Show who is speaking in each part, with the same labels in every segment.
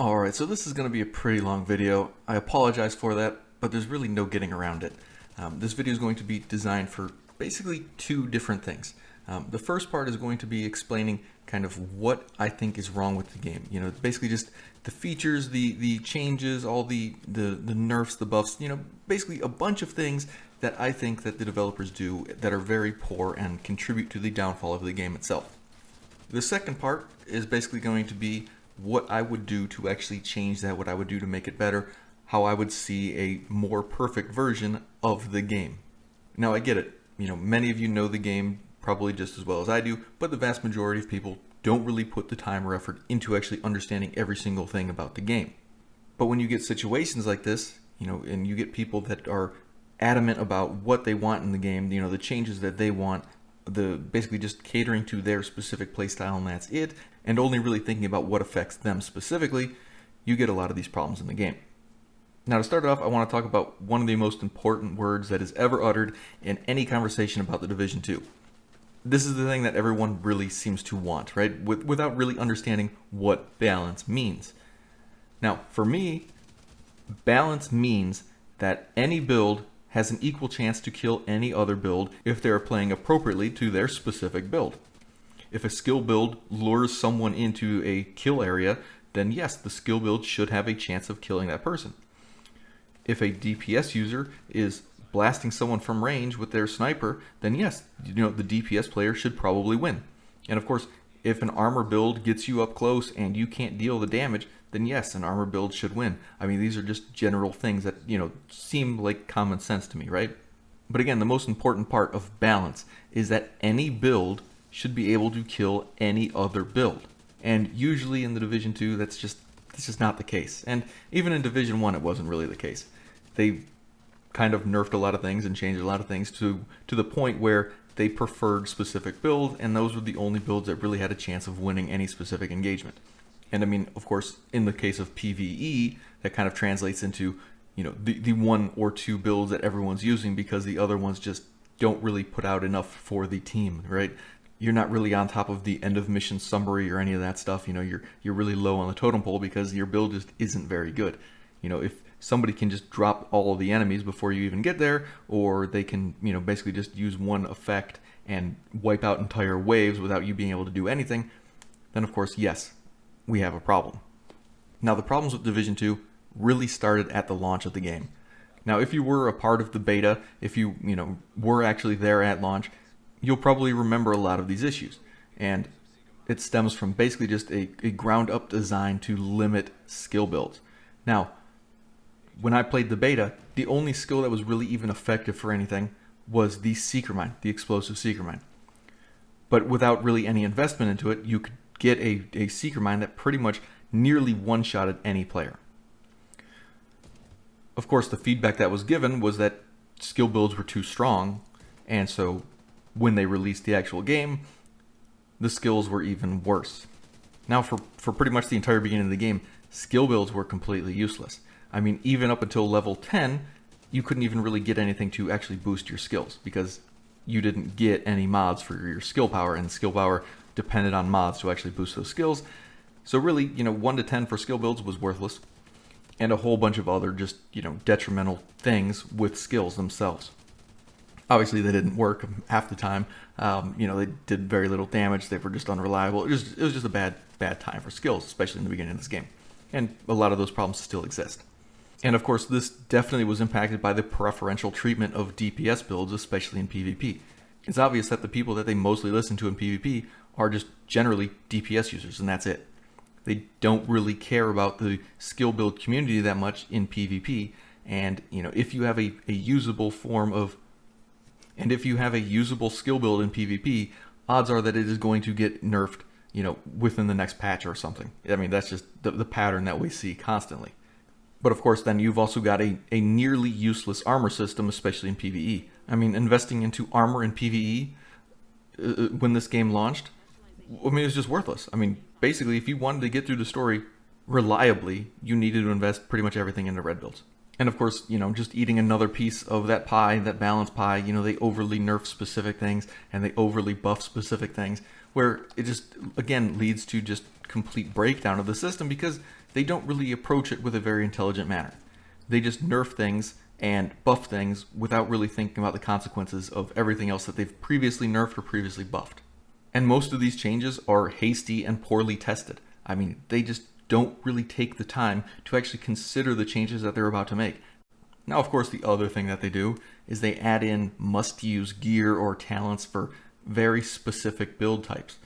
Speaker 1: Alright, so this is going to be a pretty long video. I apologize for that, but there's really no getting around it. This video is going to be designed for basically two different things. The first part is going to be explaining kind of what I think is wrong with the game. You know, basically just the features, the changes, all the nerfs, the buffs, you know, basically a bunch of things that I think that the developers do that are very poor and contribute to the downfall of the game itself. The second part is basically going to be what I would do to actually change that, what I would do to make it better, how I would see a more perfect version of the game. Now I get it, you know, many of you know the game probably just as well as I do, but the vast majority of people don't really put the time or effort into actually understanding every single thing about the game. But when you get situations like this, you know, and you get people that are adamant about what they want in the game, you know, the changes that they want, basically just catering to their specific playstyle and that's it, and only really thinking about what affects them specifically, you get a lot of these problems in the game. Now to start off, I want to talk about one of the most important words that is ever uttered in any conversation about the Division 2. This is the thing that everyone really seems to want, right? Without really understanding what balance means. Now, for me, balance means that any build has an equal chance to kill any other build if they are playing appropriately to their specific build. If a skill build lures someone into a kill area, then yes, the skill build should have a chance of killing that person. If a DPS user is blasting someone from range with their sniper, then yes, you know, the DPS player should probably win. And of course, if an armor build gets you up close and you can't deal the damage, then yes, an armor build should win. I mean, these are just general things that, you know, seem like common sense to me, right? But again, the most important part of balance is that any build should be able to kill any other build. And usually in the Division 2, that's just not the case. And even in Division 1, it wasn't really the case. They kind of nerfed a lot of things and changed a lot of things to the point where they preferred specific builds, and those were the only builds that really had a chance of winning any specific engagement. And I mean, of course, in the case of PvE, that kind of translates into, you know, the one or two builds that everyone's using because the other ones just don't really put out enough for the team, right? You're not really on top of the end of mission summary or any of that stuff. You know, you're really low on the totem pole because your build just isn't very good. You know, if somebody can just drop all of the enemies before you even get there, or they can, you know, basically just use one effect and wipe out entire waves without you being able to do anything, then of course, yes, we have a problem. Now, the problems with Division 2 really started at the launch of the game. Now, if you were a part of the beta, if you know, were actually there at launch, you'll probably remember a lot of these issues. And it stems from basically just a ground-up design to limit skill builds. Now, when I played the beta, the only skill that was really even effective for anything was the Seeker Mine, the explosive Seeker Mine. But without really any investment into it, you could get a Seeker Mine that pretty much nearly one-shotted any player. Of course, the feedback that was given was that skill builds were too strong, and so when they released the actual game, the skills were even worse. Now, for pretty much the entire beginning of the game, skill builds were completely useless. I mean, even up until level 10, you couldn't even really get anything to actually boost your skills because you didn't get any mods for your skill power, and skill power depended on mods to actually boost those skills. So really, you know, 1 to 10 for skill builds was worthless, and a whole bunch of other just, you know, detrimental things with skills themselves. Obviously, they didn't work half the time. You know, they did very little damage. They were just unreliable. It was just a bad time for skills, especially in the beginning of this game. And a lot of those problems still exist. And of course, this definitely was impacted by the preferential treatment of DPS builds, especially in PvP. It's obvious that the people that they mostly listen to in PvP are just generally DPS users, and that's it. They don't really care about the skill build community that much in PvP. And, you know, if you have a usable form of, and if you have a usable skill build in PvP, odds are that it is going to get nerfed, you know, within the next patch or something. I mean, that's just the pattern that we see constantly. But of course, then you've also got a nearly useless armor system, especially in PvE. I mean, investing into armor in PvE when this game launched, I mean, it was just worthless. I mean, basically, if you wanted to get through the story reliably, you needed to invest pretty much everything into red builds. And of course, you know, just eating another piece of that pie, that balance pie, you know, they overly nerf specific things and they overly buff specific things, where it just, again, leads to just complete breakdown of the system because they don't really approach it with a very intelligent manner. They just nerf things and buff things without really thinking about the consequences of everything else that they've previously nerfed or previously buffed. And most of these changes are hasty and poorly tested. I mean, they just don't really take the time to actually consider the changes that they're about to make. Now, of course, the other thing that they do is they add in must-use gear or talents for very specific build types,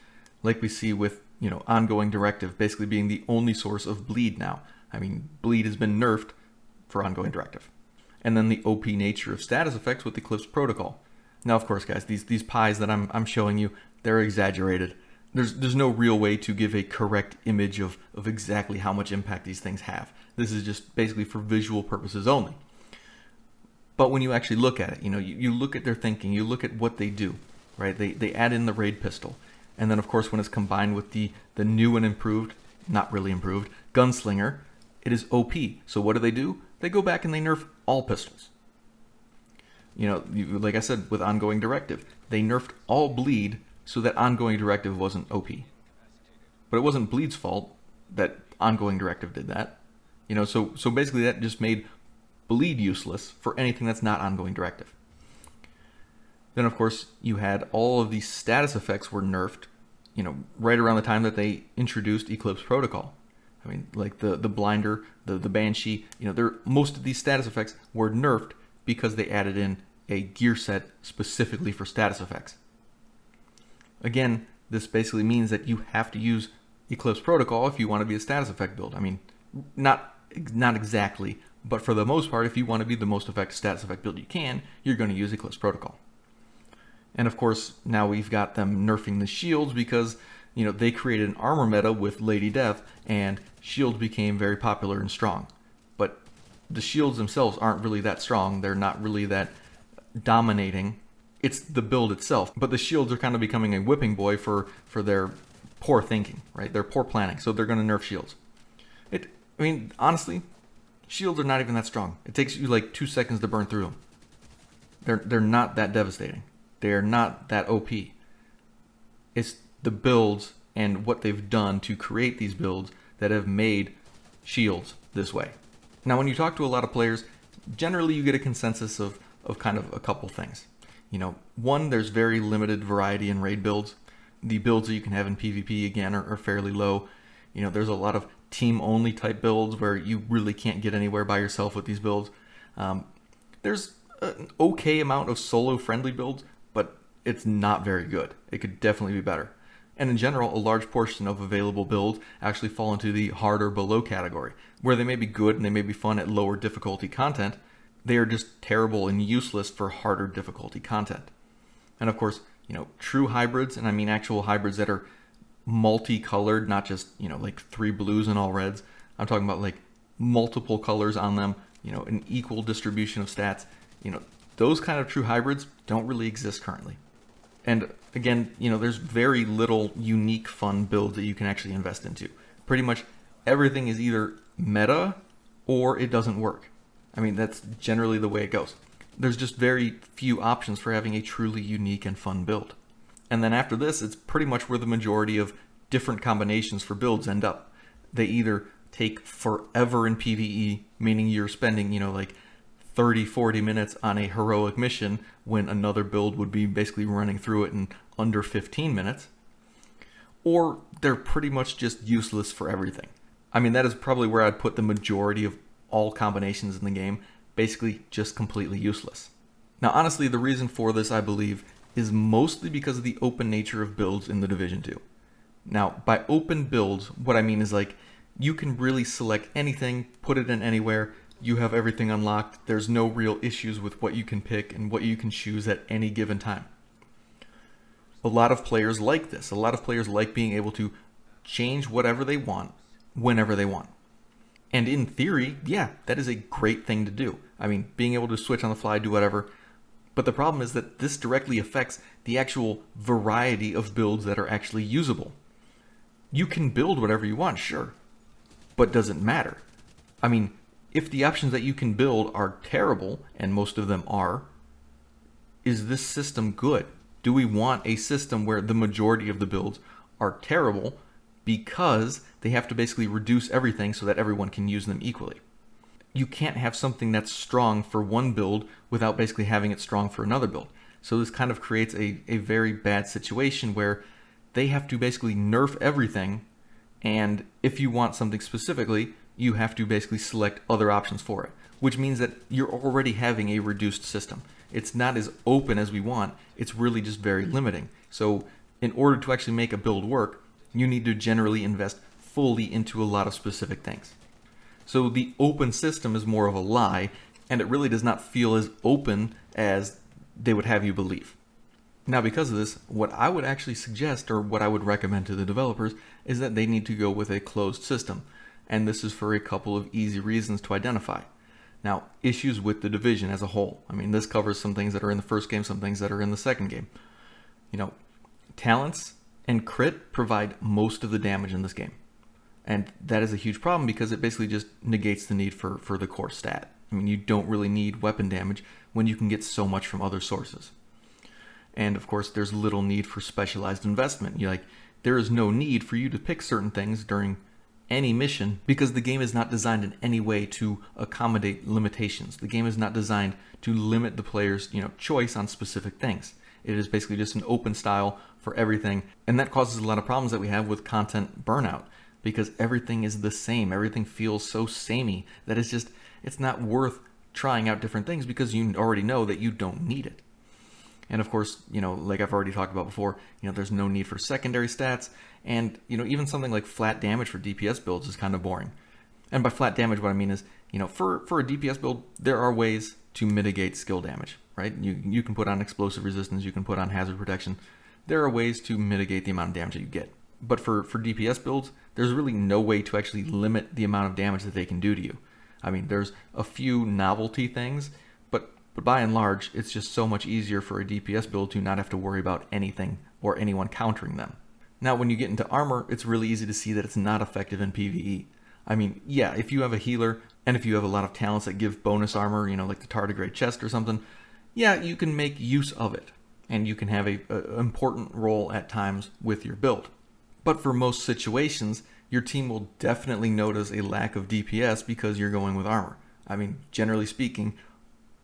Speaker 1: like we see with, ongoing directive basically being the only source of bleed now. I mean, bleed has been nerfed for ongoing directive. And then the OP nature of status effects with Eclipse Protocol. Now, of course, guys, these pies that I'm showing you, they're exaggerated. There's no real way to give a correct image of exactly how much impact these things have. This is just basically for visual purposes only. But when you actually look at it, you look at their thinking, you look at what they do, right? They add in the raid pistol. And then, of course, when it's combined with the new and improved, not really improved, gunslinger, it is OP. So what do? They go back and they nerf all pistols. Like I said, with ongoing directive, they nerfed all bleed so that ongoing directive wasn't OP. But it wasn't bleed's fault that ongoing directive did that. So basically that just made bleed useless for anything that's not ongoing directive. Then, of course, you had all of these status effects were nerfed, right around the time that they introduced Eclipse Protocol. I mean, like the Blinder, the Banshee, most of these status effects were nerfed because they added in a gear set specifically for status effects. Again, this basically means that you have to use Eclipse Protocol if you want to be a status effect build. I mean, not exactly, but for the most part, if you want to be the most effective status effect build you can, you're going to use Eclipse Protocol. And of course, now we've got them nerfing the shields because, they created an armor meta with Lady Death, and shields became very popular and strong. But the shields themselves aren't really that strong. They're not really that dominating. It's the build itself. But the shields are kind of becoming a whipping boy for their poor thinking, right? Their poor planning. So they're going to nerf shields. Honestly, shields are not even that strong. It takes you like 2 seconds to burn through them. They're not that devastating. They're not that OP. It's the builds and what they've done to create these builds that have made shields this way. Now, when you talk to a lot of players, generally you get a consensus of kind of a couple things. One, there's very limited variety in raid builds. The builds that you can have in PvP, again, are fairly low. There's a lot of team-only type builds where you really can't get anywhere by yourself with these builds. There's an okay amount of solo-friendly builds, but it's not very good. It could definitely be better. And in general, a large portion of available builds actually fall into the hard or below category, where they may be good and they may be fun at lower difficulty content. They are just terrible and useless for harder difficulty content. And of course, true hybrids, and I mean actual hybrids that are multicolored, not just, like 3 blues and all reds. I'm talking about like multiple colors on them, an equal distribution of stats. Those kind of true hybrids don't really exist currently. And again, there's very little unique fun builds that you can actually invest into. Pretty much everything is either meta or it doesn't work. I mean, that's generally the way it goes. There's just very few options for having a truly unique and fun build. And then after this, it's pretty much where the majority of different combinations for builds end up. They either take forever in PvE, meaning you're spending, like 30, 40 minutes on a heroic mission when another build would be basically running through it in under 15 minutes. Or they're pretty much just useless for everything. I mean, that is probably where I'd put the majority of all combinations in the game, basically just completely useless. Now, honestly, the reason for this, I believe, is mostly because of the open nature of builds in the Division 2. Now, by open builds, what I mean is like, you can really select anything, put it in anywhere, you have everything unlocked, there's no real issues with what you can pick and what you can choose at any given time. A lot of players like this. A lot of players like being able to change whatever they want, whenever they want. And in theory, yeah, that is a great thing to do. I mean, being able to switch on the fly, do whatever. But the problem is that this directly affects the actual variety of builds that are actually usable. You can build whatever you want, sure, but does it matter? I mean, if the options that you can build are terrible, and most of them are, is this system good? Do we want a system where the majority of the builds are terrible because they have to basically reduce everything so that everyone can use them equally. You can't have something that's strong for one build without basically having it strong for another build. So this kind of creates a very bad situation where they have to basically nerf everything, and if you want something specifically, you have to basically select other options for it, which means that you're already having a reduced system. It's not as open as we want, it's really just very limiting. So in order to actually make a build work, you need to generally invest fully into a lot of specific things. So the open system is more of a lie, and it really does not feel as open as they would have you believe. Now, because of this, what I would actually suggest, or what I would recommend to the developers, is that they need to go with a closed system. And this is for a couple of easy reasons to identify. Now, issues with the division as a whole. I mean, this covers some things that are in the first game, some things that are in the second game. Talents and crit provide most of the damage in this game. And that is a huge problem because it basically just negates the need for the core stat. I mean, you don't really need weapon damage when you can get so much from other sources. And of course, there's little need for specialized investment. There is no need for you to pick certain things during any mission because the game is not designed in any way to accommodate limitations. The game is not designed to limit the player's, choice on specific things. It is basically just an open style for everything, and that causes a lot of problems that we have with content burnout because everything is the same. Everything feels so samey that it's not worth trying out different things because you already know that you don't need it. And of course, like I've already talked about before, there's no need for secondary stats. And, even something like flat damage for DPS builds is kind of boring. And by flat damage, what I mean is, for a DPS build, there are ways to mitigate skill damage, right? You can put on explosive resistance, you can put on hazard protection. There are ways to mitigate the amount of damage that you get. But for DPS builds, there's really no way to actually limit the amount of damage that they can do to you. I mean, there's a few novelty things, but by and large, it's just so much easier for a DPS build to not have to worry about anything or anyone countering them. Now, when you get into armor, it's really easy to see that it's not effective in PvE. I mean, yeah, if you have a healer, and if you have a lot of talents that give bonus armor, like the tardigrade chest or something, yeah, you can make use of it, and you can have an important role at times with your build. But for most situations, your team will definitely notice a lack of DPS because you're going with armor. I mean, generally speaking,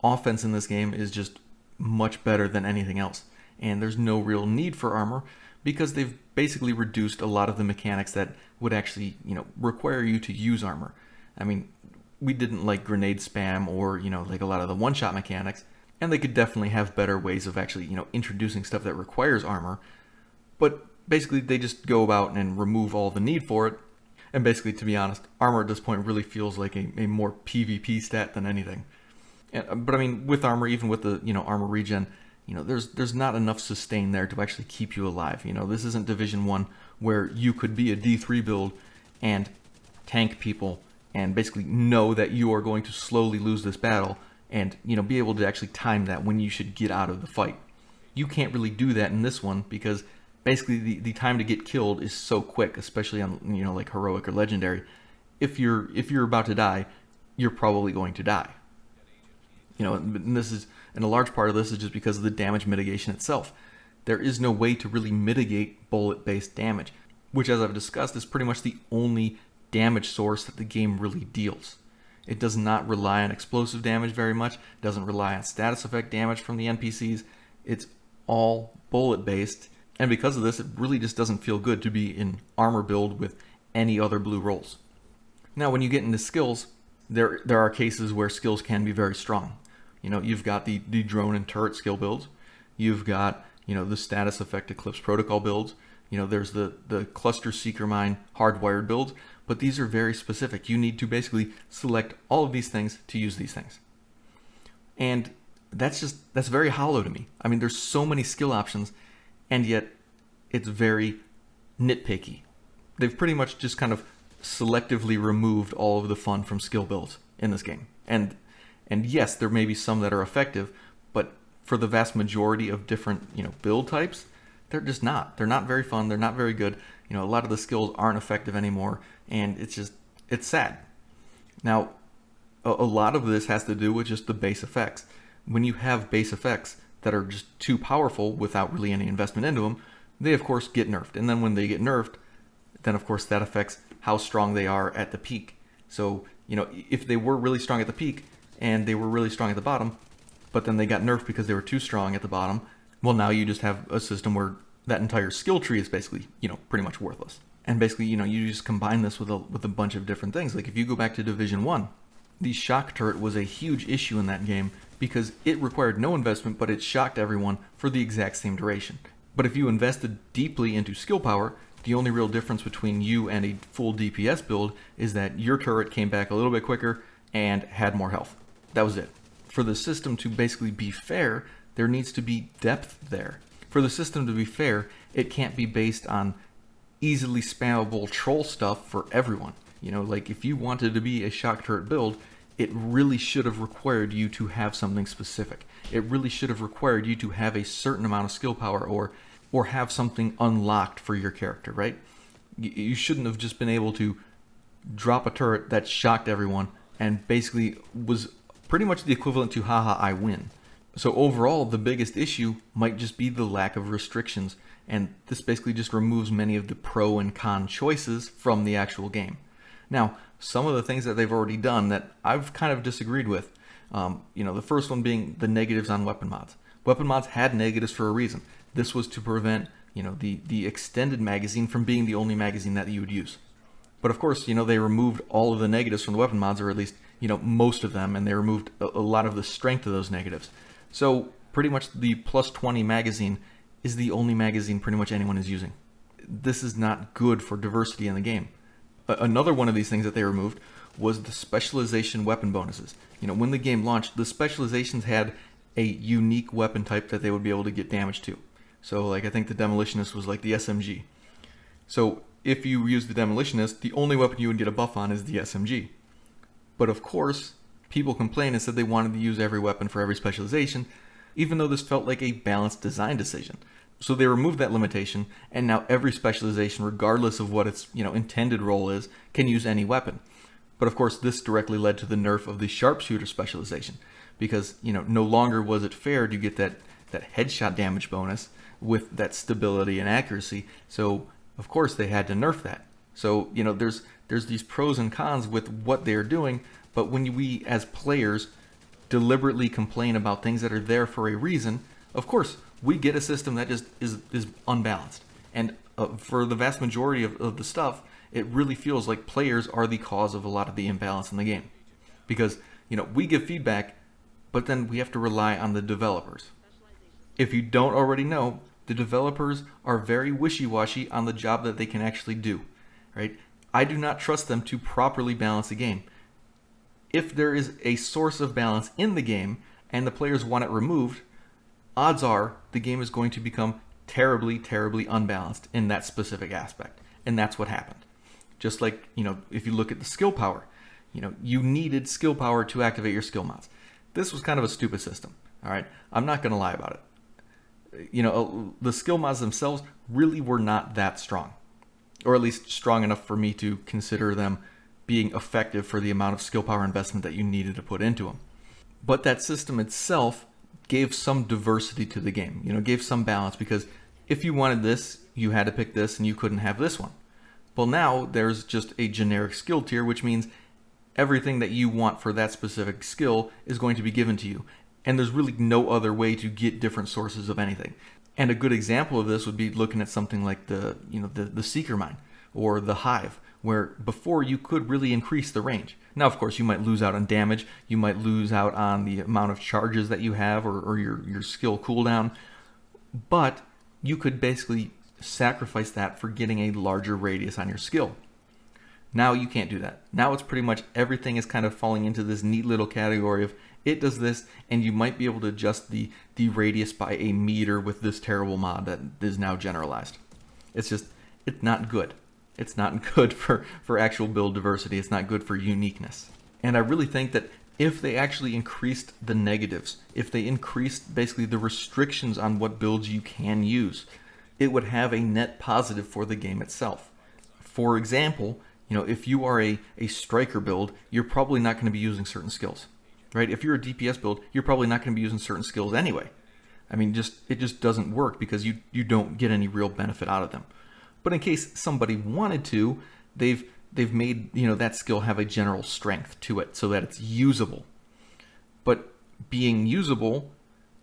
Speaker 1: offense in this game is just much better than anything else, and there's no real need for armor because they've basically reduced a lot of the mechanics that would actually, require you to use armor. I mean, we didn't like grenade spam or, like a lot of the one-shot mechanics, and they could definitely have better ways of actually, introducing stuff that requires armor, but basically they just go about and remove all the need for it. And basically, to be honest, armor at this point really feels like a more PvP stat than anything. But I mean, with armor, even with the, armor regen, there's not enough sustain there to actually keep you alive. This isn't Division 1 where you could be a D3 build and tank people and basically know that you are going to slowly lose this battle and, be able to actually time that when you should get out of the fight. You can't really do that in this one because basically the time to get killed is so quick, especially on, like heroic or legendary. If you're about to die, you're probably going to die. And a large part of this is just because of the damage mitigation itself. There is no way to really mitigate bullet-based damage, which, as I've discussed, is pretty much the only damage source that the game really deals. It does not rely on explosive damage very much, it doesn't rely on status effect damage from the NPCs. It's all bullet-based, and because of this, it really just doesn't feel good to be in armor build with any other blue rolls. Now, when you get into skills, there are cases where skills can be very strong. You've got the drone and turret skill builds. You've got, the status effect Eclipse protocol builds. There's the cluster seeker mine hardwired builds, but these are very specific. You need to basically select all of these things to use these things. And that's very hollow to me. I mean, there's so many skill options, and yet it's very nitpicky. They've pretty much just kind of selectively removed all of the fun from skill builds in this game. And yes, there may be some that are effective, but for the vast majority of different, build types, they're just not. They're not very fun. They're not very good. A lot of the skills aren't effective anymore, and it's sad. Now, a lot of this has to do with just the base effects. When you have base effects that are just too powerful without really any investment into them, they of course get nerfed. And then when they get nerfed, then of course that affects how strong they are at the peak. So, if they were really strong at the peak and they were really strong at the bottom, but then they got nerfed because they were too strong at the bottom, well, now you just have a system where that entire skill tree is basically, pretty much worthless. And basically, you just combine this with a bunch of different things. Like if you go back to Division 1, the shock turret was a huge issue in that game because it required no investment, but it shocked everyone for the exact same duration. But if you invested deeply into skill power, the only real difference between you and a full DPS build is that your turret came back a little bit quicker and had more health. That was it. For the system to basically be fair, there needs to be depth there. For the system to be fair, it can't be based on easily spammable troll stuff for everyone. Like if you wanted to be a shock turret build, it really should have required you to have something specific. It really should have required you to have a certain amount of skill power or have something unlocked for your character, right? You shouldn't have just been able to drop a turret that shocked everyone and basically was pretty much the equivalent to haha, I win. So overall, the biggest issue might just be the lack of restrictions, and this basically just removes many of the pro and con choices from the actual game. Now, some of the things that they've already done that I've kind of disagreed with, the first one being the negatives on weapon mods. Weapon mods had negatives for a reason. This was to prevent, the extended magazine from being the only magazine that you would use. But of course, they removed all of the negatives from the weapon mods, or at least, most of them, and they removed a lot of the strength of those negatives. So pretty much the plus 20 magazine is the only magazine pretty much anyone is using. This is not good for diversity in the game. Another one of these things that they removed was the specialization weapon bonuses. When the game launched, the specializations had a unique weapon type that they would be able to get damage to. So like I think the Demolitionist was like the SMG. So if you use the Demolitionist, the only weapon you would get a buff on is the SMG. But of course, people complained and said they wanted to use every weapon for every specialization, even though this felt like a balanced design decision. So they removed that limitation, and now every specialization, regardless of what its intended role is, can use any weapon. But of course, this directly led to the nerf of the sharpshooter specialization, because no longer was it fair to get that headshot damage bonus with that stability and accuracy. So of course they had to nerf that. So there's these pros and cons with what they're doing, but when we as players deliberately complain about things that are there for a reason, of course we get a system that just is unbalanced. And for the vast majority of the stuff, it really feels like players are the cause of a lot of the imbalance in the game. Because, we give feedback, but then we have to rely on the developers. If you don't already know, the developers are very wishy-washy on the job that they can actually do, right? I do not trust them to properly balance the game. If there is a source of balance in the game and the players want it removed, odds are the game is going to become terribly, terribly unbalanced in that specific aspect. And that's what happened. Just like, if you look at the skill power, you needed skill power to activate your skill mods. This was kind of a stupid system, all right? I'm not going to lie about it. The skill mods themselves really were not that strong, or at least strong enough for me to consider them being effective for the amount of skill power investment that you needed to put into them. But that system itself gave some diversity to the game, gave some balance, because if you wanted this, you had to pick this and you couldn't have this one. Well, now there's just a generic skill tier, which means everything that you want for that specific skill is going to be given to you. And there's really no other way to get different sources of anything. And a good example of this would be looking at something like the Seeker Mine or the Hive, where before you could really increase the range. Now, of course, you might lose out on damage, you might lose out on the amount of charges that you have or your skill cooldown, but you could basically sacrifice that for getting a larger radius on your skill. Now you can't do that. Now it's pretty much everything is kind of falling into this neat little category of it does this, and you might be able to adjust the radius by a meter with this terrible mod that is now generalized. It's not good. It's not good for actual build diversity. It's not good for uniqueness. And I really think that if they actually increased the negatives, if they increased basically the restrictions on what builds you can use, it would have a net positive for the game itself. For example, if you are a striker build, you're probably not going to be using certain skills, right? If you're a DPS build, you're probably not going to be using certain skills anyway. I mean, it just doesn't work because you don't get any real benefit out of them. But in case somebody wanted to, they've made, that skill have a general strength to it so that it's usable. But being usable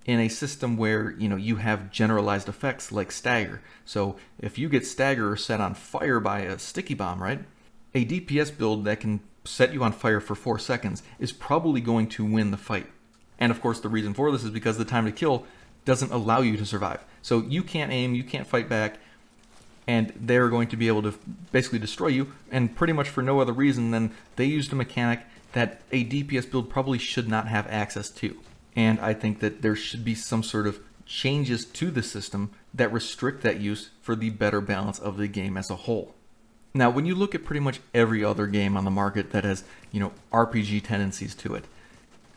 Speaker 1: in a system where, you have generalized effects like stagger. So if you get stagger or set on fire by a sticky bomb, right? A DPS build that can set you on fire for 4 seconds is probably going to win the fight. And of course, the reason for this is because the time to kill doesn't allow you to survive. So you can't aim, you can't fight back, and they're going to be able to basically destroy you, and pretty much for no other reason than they used a mechanic that a DPS build probably should not have access to. And I think that there should be some sort of changes to the system that restrict that use for the better balance of the game as a whole. Now, when you look at pretty much every other game on the market that has, RPG tendencies to it,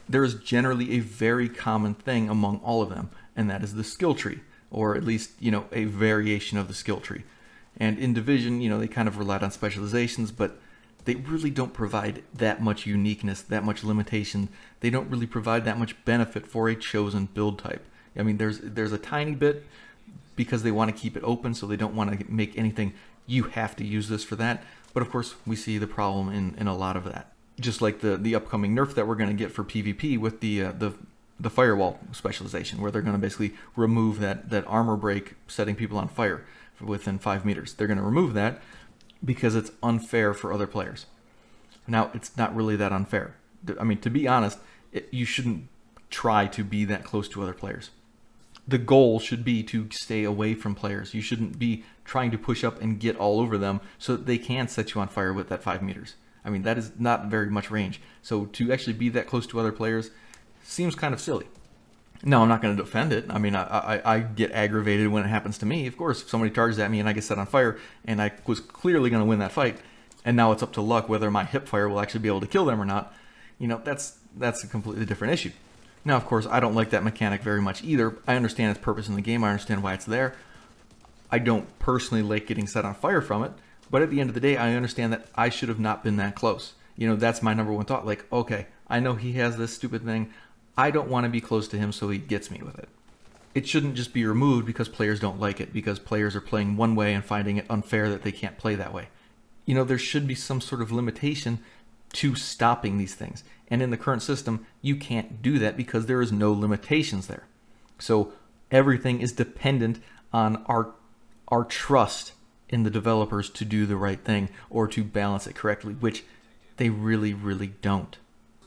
Speaker 1: there is generally a very common thing among all of them, and that is the skill tree, or at least, a variation of the skill tree. And in Division, they kind of relied on specializations, but they really don't provide that much uniqueness, that much limitation. They don't really provide that much benefit for a chosen build type. I mean, there's a tiny bit because they want to keep it open, so they don't want to make anything, you have to use this for that. But of course, we see the problem in a lot of that. Just like the upcoming nerf that we're going to get for PvP with the firewall specialization, where they're going to basically remove that armor break setting people on fire within 5 meters. They're going to remove that because it's unfair for other players. Now, it's not really that unfair. I mean, to be honest, you shouldn't try to be that close to other players. The goal should be to stay away from players. You shouldn't be trying to push up and get all over them so that they can set you on fire with that 5 meters. I mean, that is not very much range. So to actually be that close to other players seems kind of silly. No, I'm not going to defend it. I mean, I get aggravated when it happens to me. Of course, if somebody charges at me and I get set on fire and I was clearly going to win that fight, and now it's up to luck whether my hip fire will actually be able to kill them or not, that's a completely different issue. Now, of course, I don't like that mechanic very much either. I understand its purpose in the game. I understand why it's there. I don't personally like getting set on fire from it, but at the end of the day, I understand that I should have not been that close. That's my number one thought. Like, okay, I know he has this stupid thing. I don't want to be close to him so he gets me with it. It shouldn't just be removed because players don't like it, because players are playing one way and finding it unfair that they can't play that way. There should be some sort of limitation to stopping these things. And in the current system, you can't do that because there is no limitations there. So everything is dependent on our trust in the developers to do the right thing or to balance it correctly, which they really, really don't.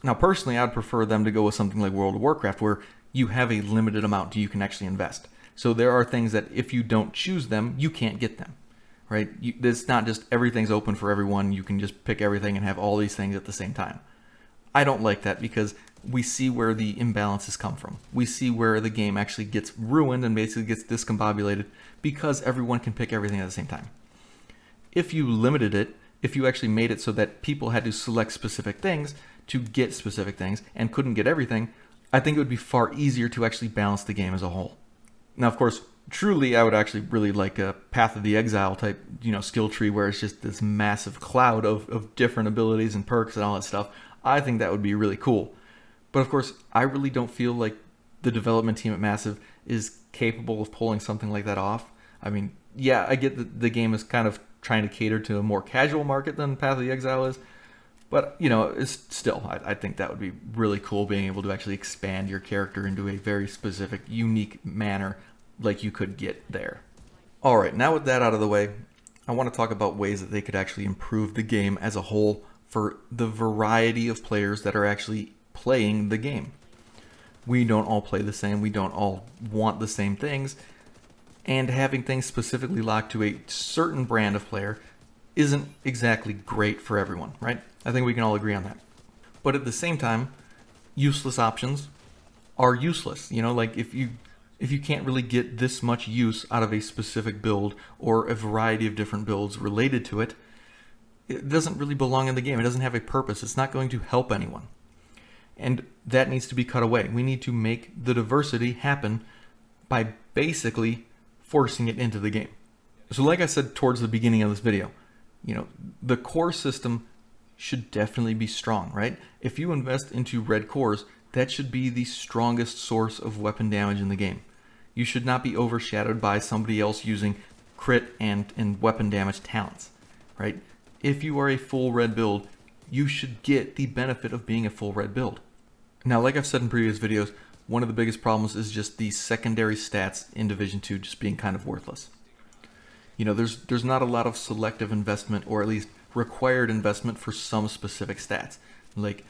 Speaker 1: Now, personally, I'd prefer them to go with something like World of Warcraft, where you have a limited amount you can actually invest. So there are things that if you don't choose them, you can't get them, right? It's not just everything's open for everyone. You can just pick everything and have all these things at the same time. I don't like that because we see where the imbalances come from. We see where the game actually gets ruined and basically gets discombobulated because everyone can pick everything at the same time. If you limited it, if you actually made it so that people had to select specific things to get specific things and couldn't get everything, I think it would be far easier to actually balance the game as a whole. Now, of course, truly, I would actually really like a Path of the Exile type, skill tree where it's just this massive cloud of different abilities and perks and all that stuff. I think that would be really cool. But of course, I really don't feel like the development team at Massive is capable of pulling something like that off. I mean, yeah, I get that the game is kind of trying to cater to a more casual market than Path of the Exile is. But, it's still, I think that would be really cool, being able to actually expand your character into a very specific, unique manner like you could get there. All right, now with that out of the way, I want to talk about ways that they could actually improve the game as a whole for the variety of players that are actually playing the game. We don't all play the same. We don't all want the same things. And having things specifically locked to a certain brand of player isn't exactly great for everyone, right? I think we can all agree on that. But at the same time, useless options are useless. Like if you can't really get this much use out of a specific build or a variety of different builds related to it, it doesn't really belong in the game. It doesn't have a purpose. It's not going to help anyone. And that needs to be cut away. We need to make the diversity happen by basically forcing it into the game. So like I said towards the beginning of this video, the core system should definitely be strong, right? If you invest into red cores, that should be the strongest source of weapon damage in the game. You should not be overshadowed by somebody else using crit and weapon damage talents, right? If you are a full red build, you should get the benefit of being a full red build. Now, like I've said in previous videos, one of the biggest problems is just the secondary stats in Division 2 just being kind of worthless. You know, there's not a lot of selective investment, or at least required investment for some specific stats. Like,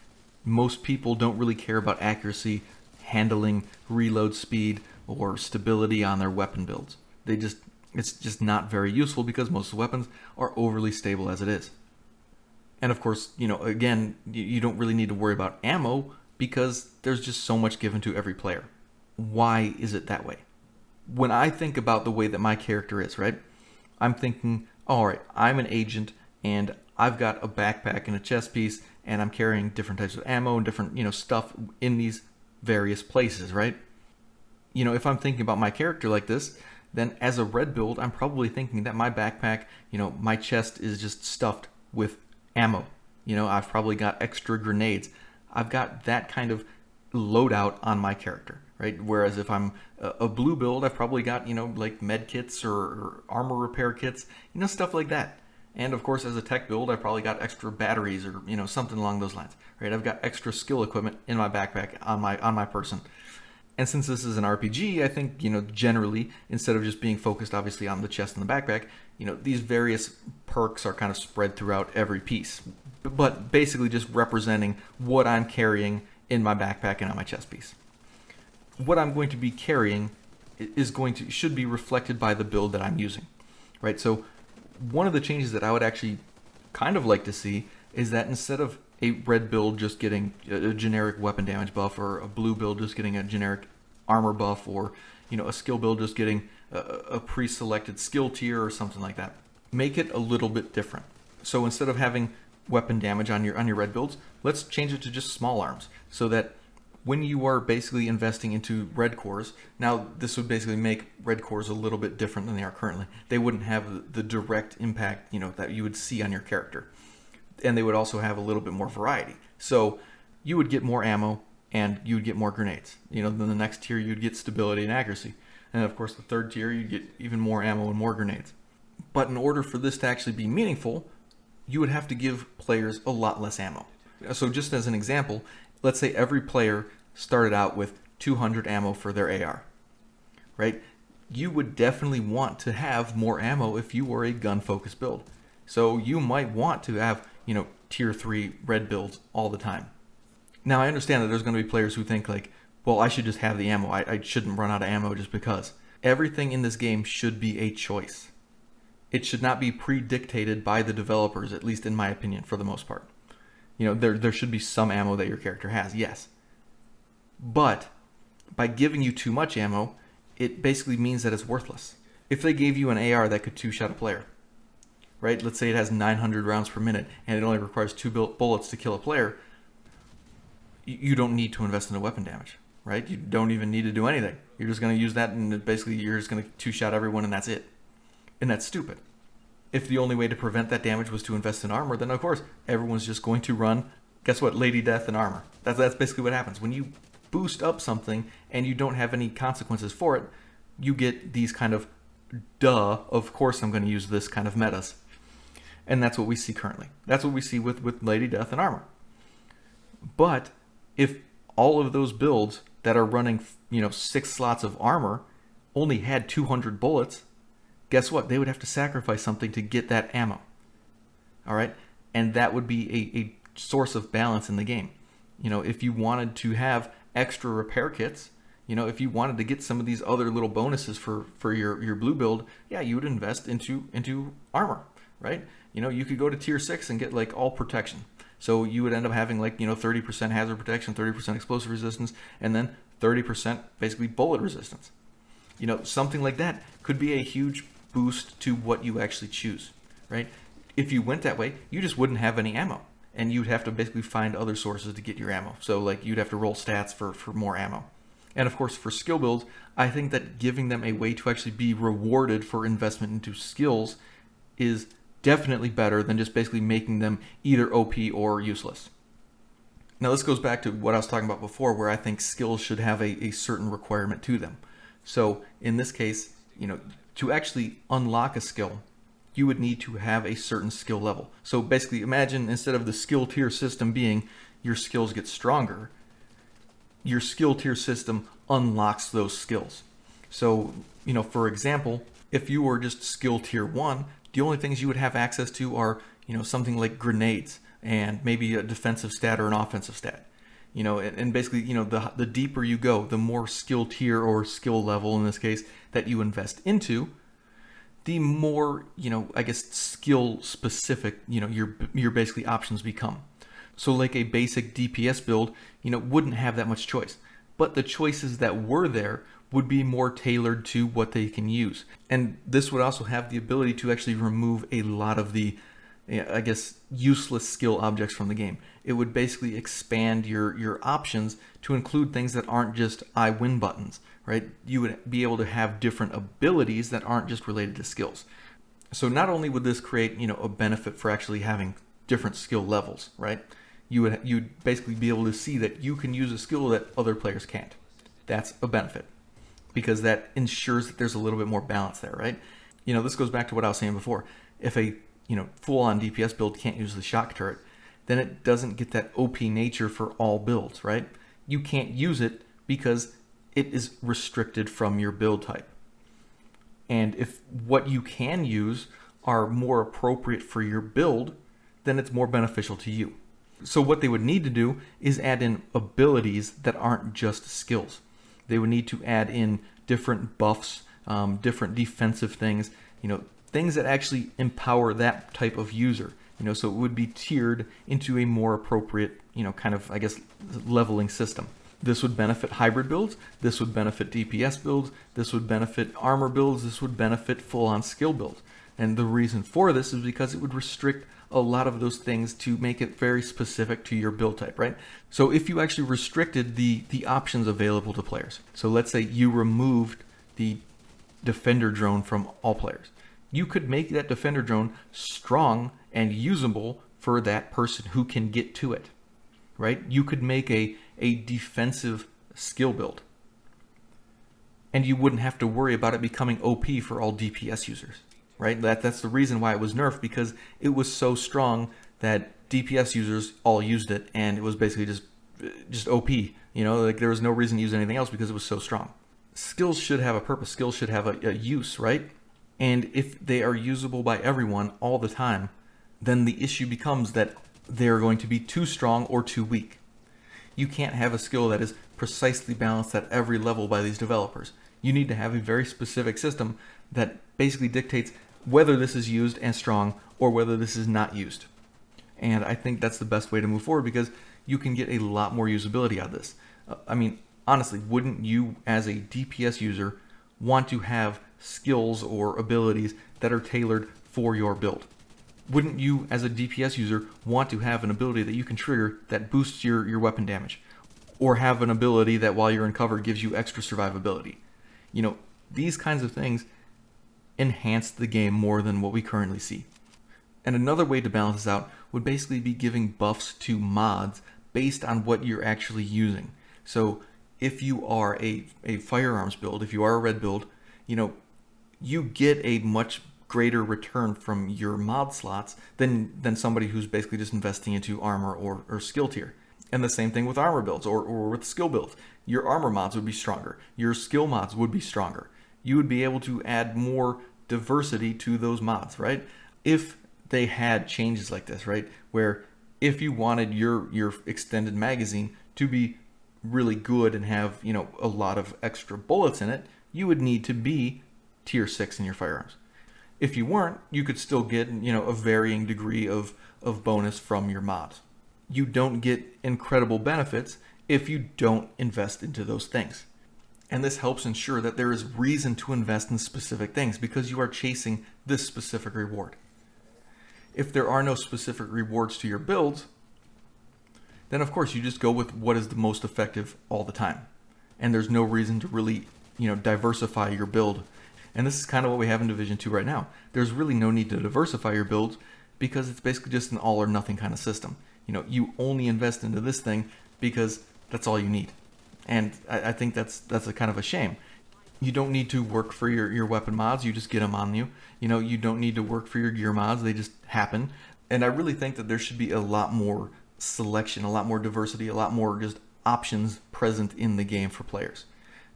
Speaker 1: most people don't really care about accuracy, handling, reload speed, or stability on their weapon builds. It's just not very useful because most of the weapons are overly stable as it is. And of course, you know, again, you don't really need to worry about ammo because there's just so much given to every player. Why is it that way? When I think about the way that my character is, right, I'm thinking, all right, I'm an agent and I've got a backpack and a chest piece and I'm carrying different types of ammo and different, you know, stuff in these various places, right? You know, if I'm thinking about my character like this, then as a red build, I'm probably thinking that my backpack, you know, my chest is just stuffed with ammo. You know, I've probably got extra grenades. I've got that kind of loadout on my character, right? Whereas if I'm a blue build, I've probably got, you know, like med kits or armor repair kits, you know, stuff like that. And of course, as a tech build, I've probably got extra batteries or, you know, something along those lines, right? I've got extra skill equipment in my backpack on my person. And since this is an RPG, I think, you know, generally, instead of just being focused obviously on the chest and the backpack, you know, these various perks are kind of spread throughout every piece, but basically just representing what I'm carrying in my backpack and on my chest piece. What I'm going to be carrying should be reflected by the build that I'm using, right? So one of the changes that I would actually kind of like to see is that instead of a red build just getting a generic weapon damage buff, or a blue build just getting a generic armor buff, or, you know, a skill build just getting a pre-selected skill tier or something like that, make it a little bit different. So instead of having weapon damage on your red builds, let's change it to just small arms, so that when you are basically investing into red cores, now this would basically make red cores a little bit different than they are currently. They wouldn't have the direct impact, you know, that you would see on your character. And they would also have a little bit more variety. So you would get more ammo and you would get more grenades. You know, then the next tier you'd get stability and accuracy. And of course the third tier you'd get even more ammo and more grenades. But in order for this to actually be meaningful, you would have to give players a lot less ammo. So just as an example, let's say every player started out with 200 ammo for their AR, right? You would definitely want to have more ammo if you were a gun-focused build. So you might want to have, you know, tier 3 red builds all the time. Now, I understand that there's going to be players who think like, well, I should just have the ammo. I shouldn't run out of ammo just because. Everything in this game should be a choice. It should not be predictated by the developers, at least in my opinion, for the most part. You know, there should be some ammo that your character has, yes. But by giving you too much ammo, it basically means that it's worthless. If they gave you an AR that could two-shot a player, right? Let's say it has 900 rounds per minute and it only requires 2 bullets to kill a player. You don't need to invest in the weapon damage, right? You don't even need to do anything. You're just going to use that and basically you're just going to two-shot everyone and that's it. And that's stupid. If the only way to prevent that damage was to invest in armor, then of course everyone's just going to run, guess what, Lady Death and armor. That's basically what happens. When you boost up something and you don't have any consequences for it, you get these kind of, of course I'm going to use this kind of metas. And that's what we see currently. That's what we see with Lady Death and armor. But if all of those builds that are running, you know, 6 slots of armor only had 200 bullets, guess what? They would have to sacrifice something to get that ammo. All right? And that would be a source of balance in the game. You know, if you wanted to have extra repair kits, you know, if you wanted to get some of these other little bonuses for your blue build, yeah, you would invest into armor, right? You know, you could go to tier 6 and get like all protection. So you would end up having like, you know, 30% hazard protection, 30% explosive resistance, and then 30% basically bullet resistance. You know, something like that could be a huge boost to what you actually choose, right? If you went that way, you just wouldn't have any ammo, and you'd have to basically find other sources to get your ammo. So like you'd have to roll stats for more ammo. And of course for skill builds, I think that giving them a way to actually be rewarded for investment into skills is definitely better than just basically making them either OP or useless. Now this goes back to what I was talking about before, where I think skills should have a certain requirement to them. So in this case, you know, To actually unlock a skill, you would need to have a certain skill level. So basically imagine, instead of the skill tier system being your skills get stronger, your skill tier system unlocks those skills. So, for example, if you were just skill tier 1, the only things you would have access to are, something like grenades and maybe a defensive stat or an offensive stat. And basically, the deeper you go, the more skill tier or skill level in this case that you invest into, the more, I guess skill specific, your basically options become. So like a basic DPS build, wouldn't have that much choice. But the choices that were there would be more tailored to what they can use. And this would also have the ability to actually remove a lot of the, I guess, useless skill objects from the game. It would basically expand your options to include things that aren't just I win buttons, right? You would be able to have different abilities that aren't just related to skills. So not only would this create, a benefit for actually having different skill levels, right? You'd basically be able to see that you can use a skill that other players can't. That's a benefit, because that ensures that there's a little bit more balance there, right? This goes back to what I was saying before. If a full-on DPS build can't use the shock turret, then it doesn't get that OP nature for all builds, right? You can't use it because it is restricted from your build type. And if what you can use are more appropriate for your build, then it's more beneficial to you. So what they would need to do is add in abilities that aren't just skills. They would need to add in different buffs, different defensive things, things that actually empower that type of user. So it would be tiered into a more appropriate, kind of, I guess, leveling system. This would benefit hybrid builds. This would benefit DPS builds. This would benefit armor builds. This would benefit full-on skill builds. And the reason for this is because it would restrict a lot of those things to make it very specific to your build type, right? So if you actually restricted the options available to players, so let's say you removed the defender drone from all players, you could make that defender drone strong and usable for that person who can get to it, right? You could make a defensive skill build, and you wouldn't have to worry about it becoming OP for all DPS users, right? That's the reason why it was nerfed, because it was so strong that DPS users all used it, and it was basically just OP. Like there was no reason to use anything else because it was so strong. Skills should have a purpose. Skills should have a use, right? And if they are usable by everyone all the time, then the issue becomes that they're going to be too strong or too weak. You can't have a skill that is precisely balanced at every level by these developers. You need to have a very specific system that basically dictates whether this is used and strong or whether this is not used. And I think that's the best way to move forward, because you can get a lot more usability out of this. I mean, honestly, wouldn't you as a DPS user want to have skills or abilities that are tailored for your build? Wouldn't you as a DPS user want to have an ability that you can trigger that boosts your weapon damage? Or have an ability that while you're in cover gives you extra survivability? These kinds of things enhance the game more than what we currently see. And another way to balance this out would basically be giving buffs to mods based on what you're actually using. So if you are a firearms build, if you are a red build, you get a much greater return from your mod slots than somebody who's basically just investing into armor or skill tier. And the same thing with armor builds or with skill builds. Your armor mods would be stronger. Your skill mods would be stronger. You would be able to add more diversity to those mods, right? If they had changes like this, right? Where if you wanted your extended magazine to be really good and have, a lot of extra bullets in it, you would need to be tier 6 in your firearms. If you weren't, you could still get, a varying degree of bonus from your mods. You don't get incredible benefits if you don't invest into those things. And this helps ensure that there is reason to invest in specific things because you are chasing this specific reward. If there are no specific rewards to your builds, then of course you just go with what is the most effective all the time. And there's no reason to really, diversify your build. And this is kind of what we have in Division 2 right now. There's really no need to diversify your builds because it's basically just an all or nothing kind of system. You only invest into this thing because that's all you need. And I think that's a kind of a shame. You don't need to work for your weapon mods, you just get them on you. You don't need to work for your gear mods, they just happen. And I really think that there should be a lot more selection, a lot more diversity, a lot more just options present in the game for players.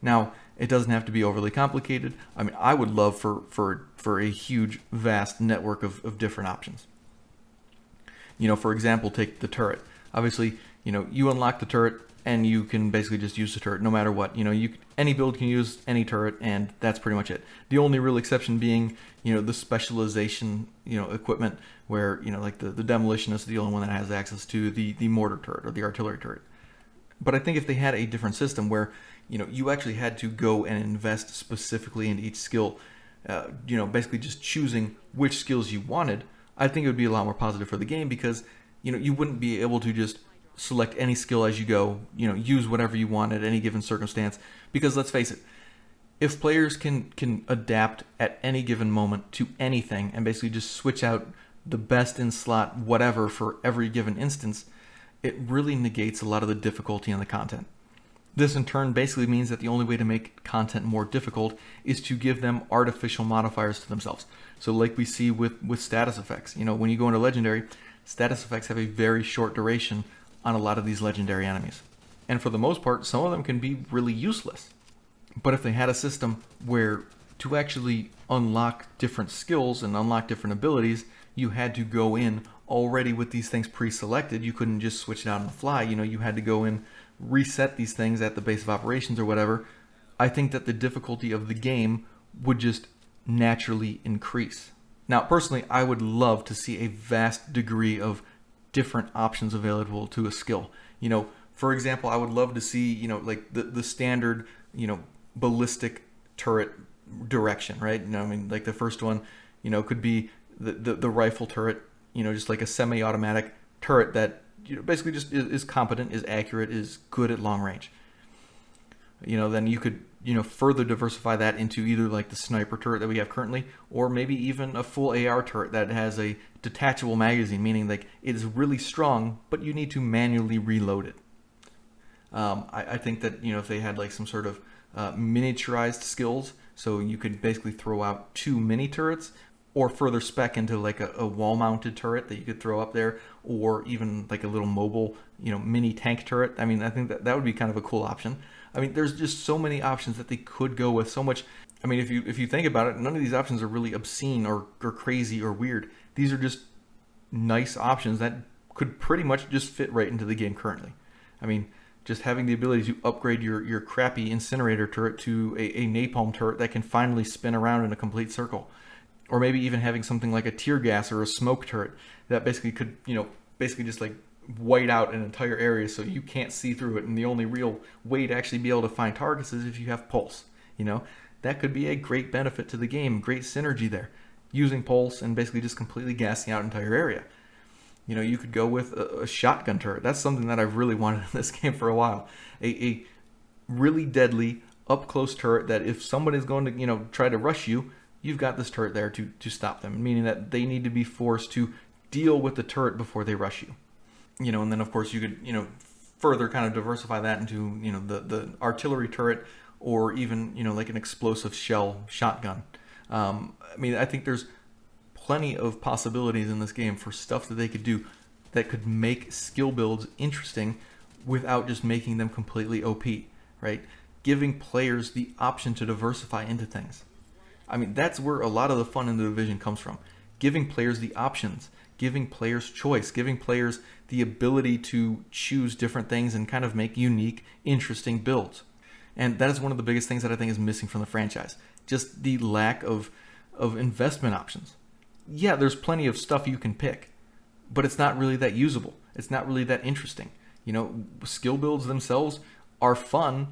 Speaker 1: Now, it doesn't have to be overly complicated. I mean, I would love for a huge, vast network of different options. For example, take the turret. Obviously, you unlock the turret and you can basically just use the turret no matter what. Any build can use any turret, and that's pretty much it. The only real exception being, the specialization, equipment where, like the demolitionist is the only one that has access to the mortar turret or the artillery turret. But I think if they had a different system where, you actually had to go and invest specifically in each skill, basically just choosing which skills you wanted, I think it would be a lot more positive for the game because, you wouldn't be able to just select any skill as you go, use whatever you want at any given circumstance. Because let's face it, if players can adapt at any given moment to anything and basically just switch out the best in slot whatever for every given instance, it really negates a lot of the difficulty in the content. This in turn basically means that the only way to make content more difficult is to give them artificial modifiers to themselves. So like we see with status effects, when you go into Legendary, status effects have a very short duration on a lot of these Legendary enemies. And for the most part, some of them can be really useless. But if they had a system where to actually unlock different skills and unlock different abilities, you had to go in already with these things pre-selected. You couldn't just switch it out on the fly. You had to go in, reset these things at the base of operations or whatever. I think that the difficulty of the game would just naturally increase. Now, personally, I would love to see a vast degree of different options available to a skill. For example, I would love to see, like the standard, ballistic turret direction, right? Like the first one, could be the rifle turret, just like a semi-automatic turret that basically just is competent, is accurate, is good at long range. Then you could, further diversify that into either like the sniper turret that we have currently, or maybe even a full AR turret that has a detachable magazine, meaning like it is really strong, but you need to manually reload it. I think that, if they had like some sort of miniaturized skills, so you could basically throw out 2 mini turrets, or further spec into like a wall-mounted turret that you could throw up there, or even like a little mobile, mini tank turret. I think that would be kind of a cool option. There's just so many options that they could go with. So much. If you think about it, none of these options are really obscene or crazy or weird. These are just nice options that could pretty much just fit right into the game currently. Just having the ability to upgrade your crappy incinerator turret to a napalm turret that can finally spin around in a complete circle. Or maybe even having something like a tear gas or a smoke turret that basically could, basically just like white out an entire area so you can't see through it. And the only real way to actually be able to find targets is if you have pulse. That could be a great benefit to the game, great synergy there. Using pulse and basically just completely gassing out an entire area. You could go with a shotgun turret. That's something that I've really wanted in this game for a while. A really deadly up-close turret that if someone is going to, try to rush you, you've got this turret there to stop them, meaning that they need to be forced to deal with the turret before they rush you. And then of course you could, further kind of diversify that into, the artillery turret, or even, like an explosive shell shotgun. I think there's plenty of possibilities in this game for stuff that they could do that could make skill builds interesting without just making them completely OP, right? Giving players the option to diversify into things. That's where a lot of the fun in the Division comes from. Giving players the options, giving players choice, giving players the ability to choose different things and kind of make unique, interesting builds. And that is one of the biggest things that I think is missing from the franchise. Just the lack of investment options. Yeah, there's plenty of stuff you can pick, but it's not really that usable. It's not really that interesting. Skill builds themselves are fun,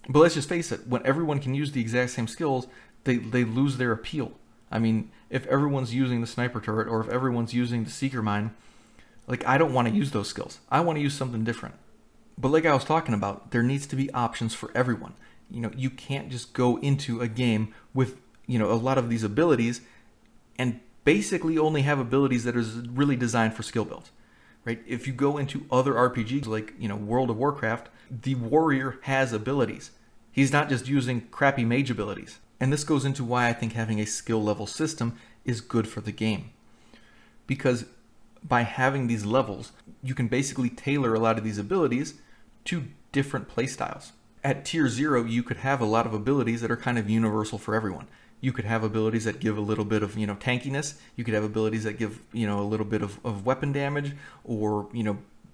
Speaker 1: but let's just face it, when everyone can use the exact same skills, they lose their appeal. If everyone's using the sniper turret or if everyone's using the seeker mine, like I don't want to use those skills. I want to use something different. But like I was talking about, there needs to be options for everyone. You can't just go into a game with, a lot of these abilities and basically only have abilities that are really designed for skill builds, right? If you go into other RPGs like, World of Warcraft, the warrior has abilities. He's not just using crappy mage abilities. And this goes into why I think having a skill level system is good for the game. Because by having these levels, you can basically tailor a lot of these abilities to different playstyles. At tier 0, you could have a lot of abilities that are kind of universal for everyone. You could have abilities that give a little bit of, tankiness. You could have abilities that give, a little bit of weapon damage, or,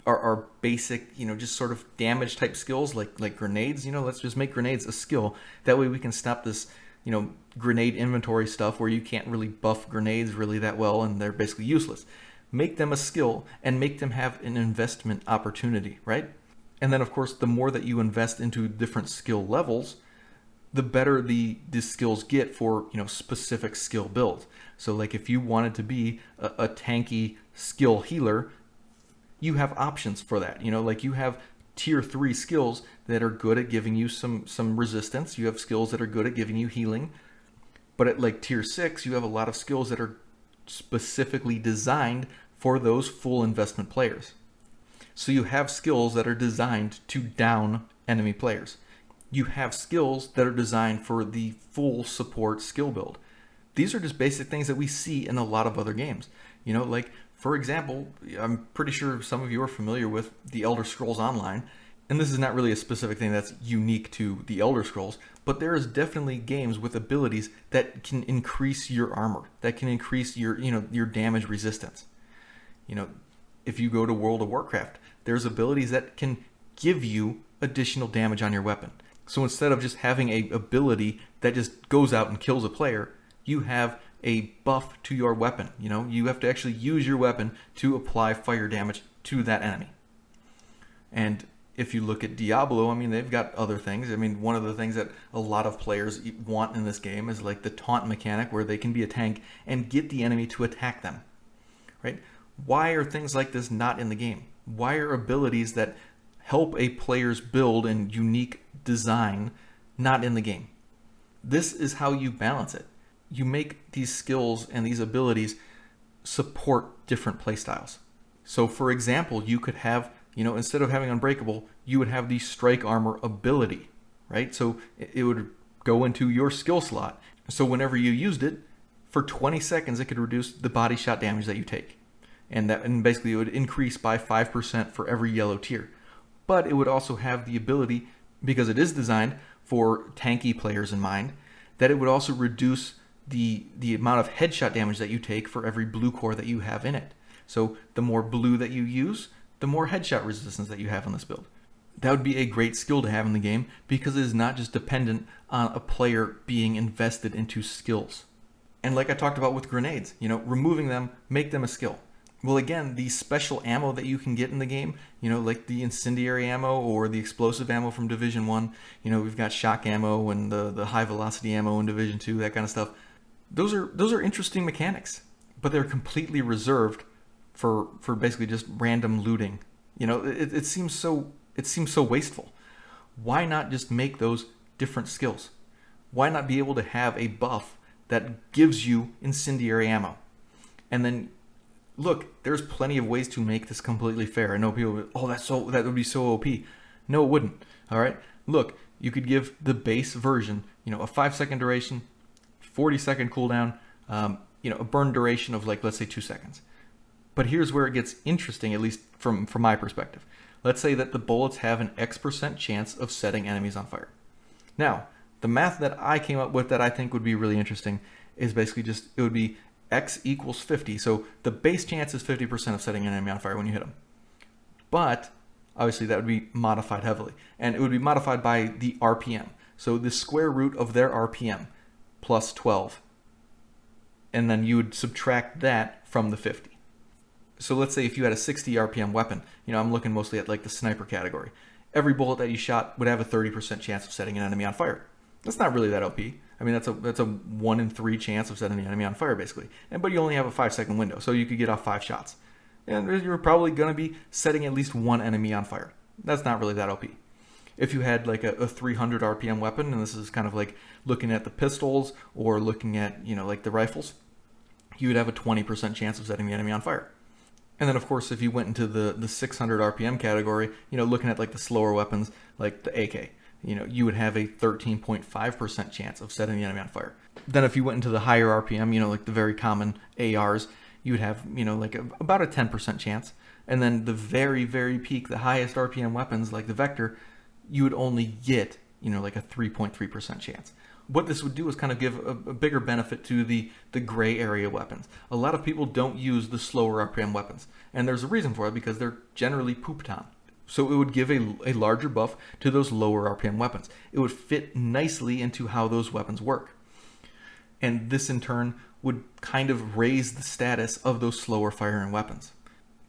Speaker 1: are basic, just sort of damage type skills like grenades. Let's just make grenades a skill. That way we can stop this, grenade inventory stuff where you can't really buff grenades really that well and they're basically useless. Make them a skill and make them have an investment opportunity, right? And then, of course, the more that you invest into different skill levels, the better the skills get for, specific skill builds. So like if you wanted to be a tanky skill healer, you have options for that. Like you have tier 3 skills that are good at giving you some resistance. You have skills that are good at giving you healing. But at like tier 6, you have a lot of skills that are specifically designed for those full investment players. So you have skills that are designed to down enemy players. You have skills that are designed for the full support skill build. These are just basic things that we see in a lot of other games. Like, for example, I'm pretty sure some of you are familiar with the Elder Scrolls Online, and this is not really a specific thing that's unique to the Elder Scrolls, but there is definitely games with abilities that can increase your armor, that can increase your, your damage resistance. If you go to World of Warcraft, there's abilities that can give you additional damage on your weapon. So instead of just having a ability that just goes out and kills a player, you have a buff to your weapon. You have to actually use your weapon to apply fire damage to that enemy. And if you look at Diablo, they've got other things. One of the things that a lot of players want in this game is like the taunt mechanic, where they can be a tank and get the enemy to attack them, right? Why are things like this not in the game? Why are abilities that help a player's build and unique design not in the game? This is how you balance it. You make these skills and these abilities support different playstyles. So for example, you could have, instead of having Unbreakable, you would have the Strike Armor ability, right? So it would go into your skill slot. So whenever you used it, for 20 seconds, it could reduce the body shot damage that you take. And basically it would increase by 5% for every yellow tier. But it would also have the ability, because it is designed for tanky players in mind, that it would also reduce the amount of headshot damage that you take for every blue core that you have in it. So the more blue that you use, the more headshot resistance that you have on this build. That would be a great skill to have in the game, because it is not just dependent on a player being invested into skills. And like I talked about with grenades, removing them, make them a skill. Well, again, the special ammo that you can get in the game, like the incendiary ammo or the explosive ammo from Division 1, we've got shock ammo and the high velocity ammo in Division 2, that kind of stuff. Those are interesting mechanics, but they're completely reserved for basically just random looting. It seems so wasteful. Why not just make those different skills? Why not be able to have a buff that gives you incendiary ammo? And then, look, there's plenty of ways to make this completely fair. I know people will, that would be so OP. No, it wouldn't. All right. Look, you could give the base version, a 5-second duration, 40-second cooldown, a burn duration of let's say 2 seconds. But here's where it gets interesting, at least from my perspective. Let's say that the bullets have an X% chance of setting enemies on fire. Now, the math that I came up with that I think would be really interesting is basically it would be X equals 50. So the base chance is 50% of setting an enemy on fire when you hit them. But obviously that would be modified heavily. And it would be modified by the RPM. So the square root of their RPM plus 12. And then you would subtract that from the 50. So let's say if you had a 60 RPM weapon, I'm looking mostly at the sniper category. Every bullet that you shot would have a 30% chance of setting an enemy on fire. That's not really that OP. That's a 1 in 3 chance of setting the enemy on fire, basically. But you only have a 5-second window, so you could get off 5 shots. And you're probably going to be setting at least one enemy on fire. That's not really that OP. If you had a 300 RPM weapon, and this is kind of looking at the pistols or looking at, the rifles, you would have a 20% chance of setting the enemy on fire. And then, of course, if you went into the 600 RPM category, looking at the slower weapons, like the AK, you would have a 13.5% chance of setting the enemy on fire. Then if you went into the higher RPM, like the very common ARs, you would have, like about a 10% chance. And then the very, very peak, the highest RPM weapons like the Vector, you would only get, like a 3.3% chance. What this would do is kind of give a bigger benefit to the gray area weapons. A lot of people don't use the slower RPM weapons, and there's a reason for it, because they're generally pooped on. So it would give a larger buff to those lower RPM weapons. It would fit nicely into how those weapons work. And this in turn would kind of raise the status of those slower firing weapons.